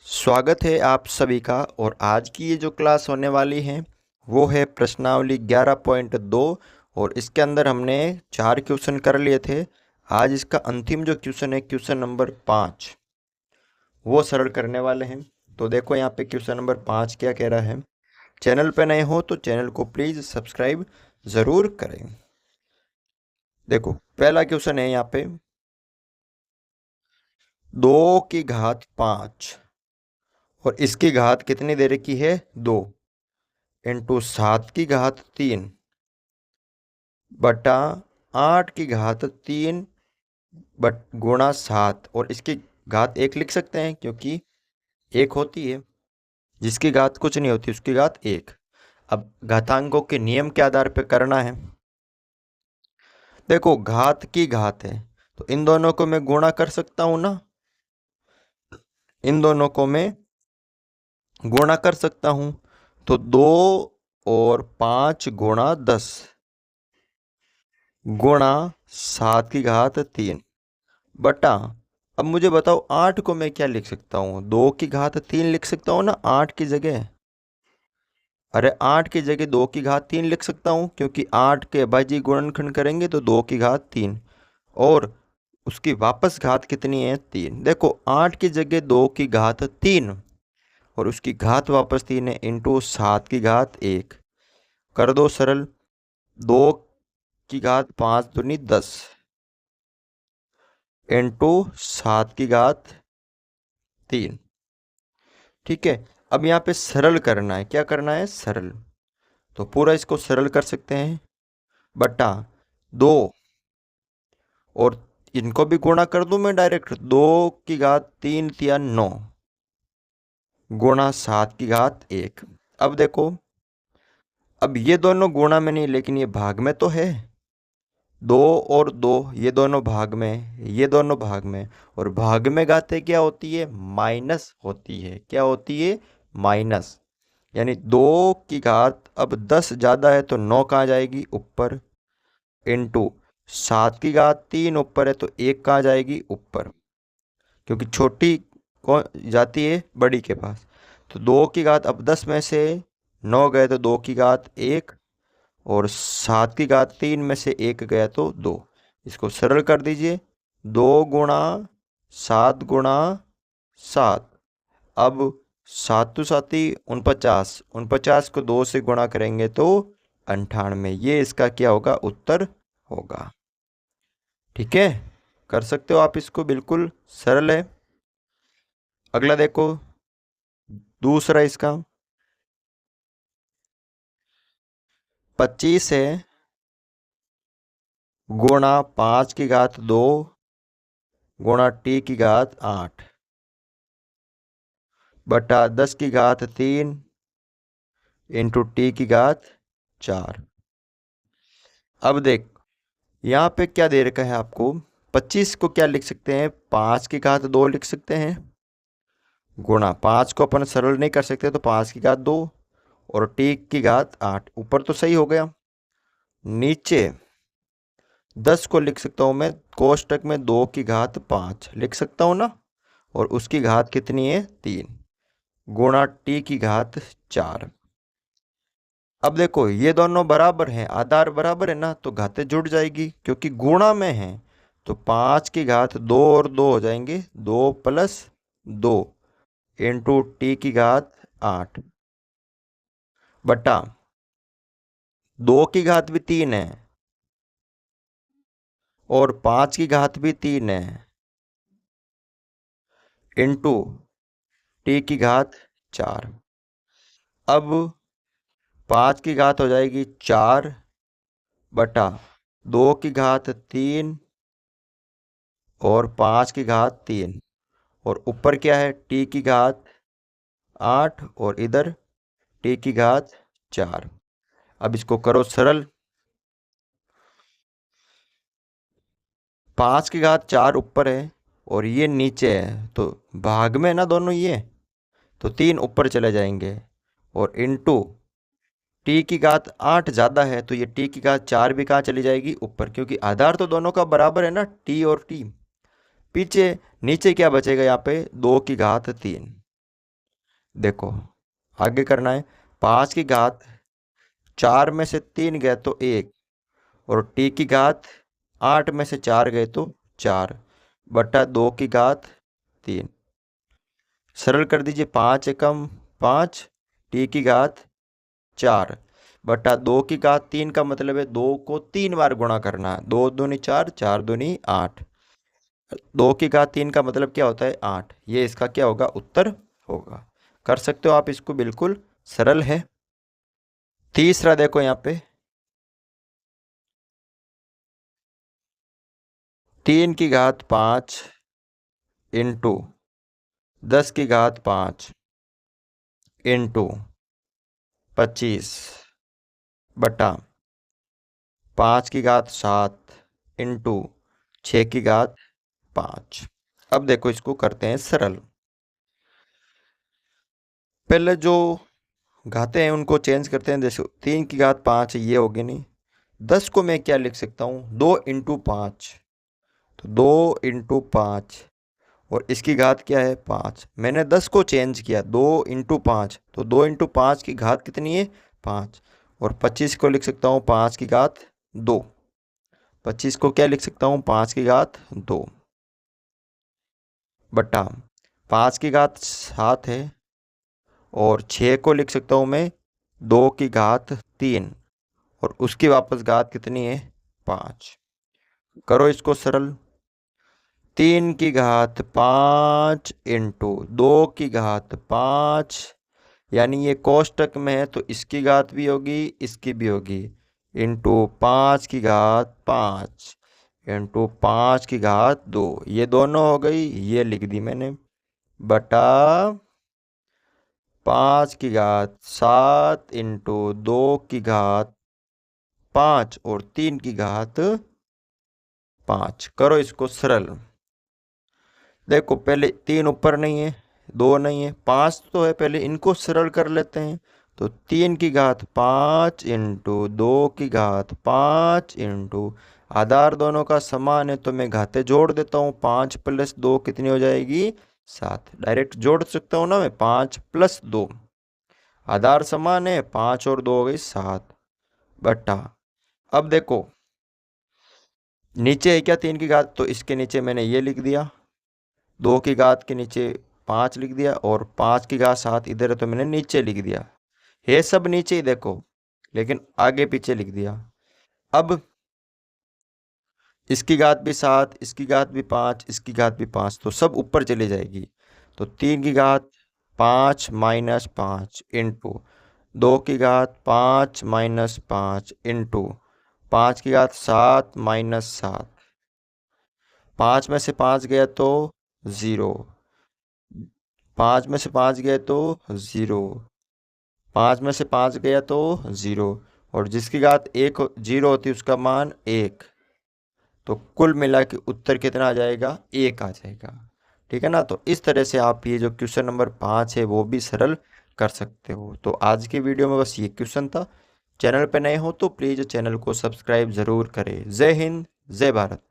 स्वागत है आप सभी का। और आज की ये जो क्लास होने वाली है वो है प्रश्नावली 11.2। और इसके अंदर हमने 4 क्वेश्चन कर लिए थे। आज इसका अंतिम जो क्वेश्चन है क्वेश्चन नंबर 5 वो सरल करने वाले हैं। तो देखो यहाँ पे क्वेश्चन नंबर 5 क्या कह रहा है। चैनल पे नए हो तो चैनल को प्लीज़ सब्सक्राइब ज़रूर करें। देखो पहला क्वेश्चन है यहाँ पे 2 की घात 5 और इसकी घात कितनी दे रखी है 2 इंटू 7 की घात 3 बटा 8 की घात 3 बट गुणा 7। और इसकी घात 1 लिख सकते हैं क्योंकि 1 होती है, जिसकी घात कुछ नहीं होती उसकी घात 1। अब घातांकों के नियम के आधार पर करना है। देखो घात की घात है तो इन दोनों को मैं गुणा कर सकता हूं ना, इन दोनों को मैं गुणा कर सकता हूं। तो 2 और 5 गुणा 10 गुणा 7 की घात 3 बटा। अब मुझे बताओ 8 को मैं क्या लिख सकता हूँ, 2 की घात 3 लिख सकता हूँ ना 8 की जगह। अरे 8 की जगह 2 की घात 3 लिख सकता हूँ क्योंकि 8 के अभाज्य गुणनखंड करेंगे तो 2 की घात 3 और उसकी वापस घात कितनी है 3। देखो 8 की जगह 2 की घात 3 और उसकी घात वापस 3 है इंटू 7 की घात 1। कर दो सरल। 2 की घात 5 दूनी 10 इंटू 7 की घात 3। ठीक है, अब यहाँ पे सरल करना है। क्या करना है सरल, तो पूरा इसको सरल कर सकते हैं बटा 2 और इनको भी गुणा कर दूं मैं डायरेक्ट। 2 की घात 3 × 9 गुणा 7 की घात 1। अब देखो अब ये दोनों गुणा में नहीं लेकिन ये भाग में तो है। 2 और 2 ये दोनों भाग में, ये दोनों भाग में। और भाग में घातें क्या होती है माइनस होती है। क्या होती है माइनस। यानी 2 की घात अब 10 ज़्यादा है तो 9 कहाँ जाएगी ऊपर इंटू 7 की घात 3 ऊपर है तो 1 कहाँ जाएगी ऊपर, क्योंकि छोटी कौन जाती है बड़ी के पास। तो 2 की घात अब 10 में से 9 गए तो 2 की घात 1 और 7 की घात 3 में से 1 गया तो 2। इसको सरल कर दीजिए। 2 गुणा 7 गुणा 7। अब 7 49, 49 को 2 से गुणा करेंगे तो 98। ये इसका क्या होगा उत्तर होगा। ठीक है, कर सकते हो आप इसको, बिल्कुल सरल है। अगला देखो दूसरा इसका 25 है गुणा 5 की घात 2 गुणा t की घात 8 बटा 10 की घात 3 इंटू t की घात 4। अब देख यहाँ पे क्या दे रखा है आपको। 25 को क्या लिख सकते हैं 5 की घात 2 लिख सकते हैं गुणा 5 को अपन सरल नहीं कर सकते तो 5 की घात 2 और t की घात 8 ऊपर तो सही हो गया। नीचे 10 को लिख सकता हूँ मैं कोष्टक में 2 की घात 5 लिख सकता हूँ ना, और उसकी घात कितनी है 3 गुणा t की घात 4। अब देखो ये दोनों बराबर हैं, आधार बराबर है ना, तो घातें जुड़ जाएगी क्योंकि गुणा में है। तो 5 की घात 2 और 2 हो जाएंगे 2 + 2 इंटू t की घात 8 बटा 2 की घात भी 3 है और 5 की घात भी 3 है इंटू t की घात 4। अब 5 की घात हो जाएगी 4 बटा 2 की घात 3 और 5 की घात 3 और ऊपर क्या है t की घात 8 और इधर t की घात 4। अब इसको करो सरल। 5 की घात 4 ऊपर है और ये नीचे है तो भाग में ना दोनों, ये तो 3 ऊपर चले जाएंगे और इंटू t की घात 8 ज़्यादा है तो ये t की घात 4 भी कहाँ चली जाएगी ऊपर, क्योंकि आधार तो दोनों का बराबर है ना t और t। पीछे नीचे क्या बचेगा यहाँ पे 2 की घात 3 देखो आगे करना है, 5 की घात 4 में से 3 गए तो 1, और t की घात 8 में से 4 गए तो 4 बटा 2 की घात 3। सरल कर दीजिए, 5 एकम 5, t की घात 4 बटा 2 की घात 3 का मतलब है 2 को 3 बार गुणा करना है। 2 दूनी 4, 4 दूनी 8, 2 की घात 3 का मतलब क्या होता है 8। ये इसका क्या होगा, उत्तर होगा। कर सकते हो आप इसको, बिल्कुल सरल है। तीसरा देखो यहाँ पे, 3 की घात 5 इंटू 10 की घात 5 इंटू 25 बटा 5 की घात 7 इंटू 6 की घात 5। अब देखो इसको करते हैं सरल। पहले जो घाते हैं उनको चेंज करते हैं। जैसे 3 की घात 5 ये होगी नहीं, 10 को मैं क्या लिख सकता हूँ, 2 इंटू 5, तो 2 इंटू 5, और इसकी घात क्या है 5। मैंने 10 को चेंज किया, 2 इंटू 5, तो 2 इंटू 5 की घात कितनी है 5, और 25 को लिख सकता हूँ 5 की घात 2। 25 को क्या लिख सकता हूँ 5 की घात 2 बटा 5 की घात 7 है, और 6 को लिख सकता हूँ मैं 2 की घात 3, और उसकी वापस घात कितनी है 5। करो इसको सरल। 3 की घात 5 इंटू 2 की घात 5, यानी ये कोष्टक में है तो इसकी घात भी होगी इसकी भी होगी, इंटू 5 की घात 5 इंटू 5 की घात 2, ये दोनों हो गई, ये लिख दी मैंने, बटा 5 की घात 7 इंटू 2 की घात 5 और 3 की घात 5। करो इसको सरल। देखो पहले 3 ऊपर नहीं है, 2 नहीं है, 5 तो है, पहले इनको सरल कर लेते हैं। तो 3 की घात 5 इंटू 2 की घात 5 इंटू, आधार दोनों का समान है तो मैं घातें जोड़ देता हूँ। 5 प्लस 2 कितनी हो जाएगी 7, डायरेक्ट जोड़ सकता हूँ ना मैं, 5 प्लस 2, आधार समान है, 5 और 2 हो गई 7 बटा। अब देखो नीचे है क्या 3 की घात, तो इसके नीचे मैंने ये लिख दिया, 2 की घात के नीचे 5 लिख दिया, और 5 की घात 7 इधर है तो मैंने नीचे लिख दिया। ये सब नीचे ही देखो, लेकिन आगे पीछे लिख दिया। अब इसकी घात भी 7, इसकी घात भी 5, इसकी घात भी 5, तो सब ऊपर चली जाएगी। तो 3 की घात 5 माइनस 5 इंटू 2 की घात 5 माइनस 5 इंटू 5 की घात 7 माइनस 7, 5 में से 5 गया तो 0, 5 में से 5 गया तो 0, 5 में से 5 गया तो 0, और जिसकी घात 1 0 होती है उसका मान 1, तो कुल मिला के उत्तर कितना आ जाएगा 1 आ जाएगा। ठीक है ना। तो इस तरह से आप ये जो क्वेश्चन नंबर 5 है वो भी सरल कर सकते हो। तो आज के वीडियो में बस ये क्वेश्चन था। चैनल पर नए हो तो प्लीज़ चैनल को सब्सक्राइब ज़रूर करें। जय हिंद, जय भारत।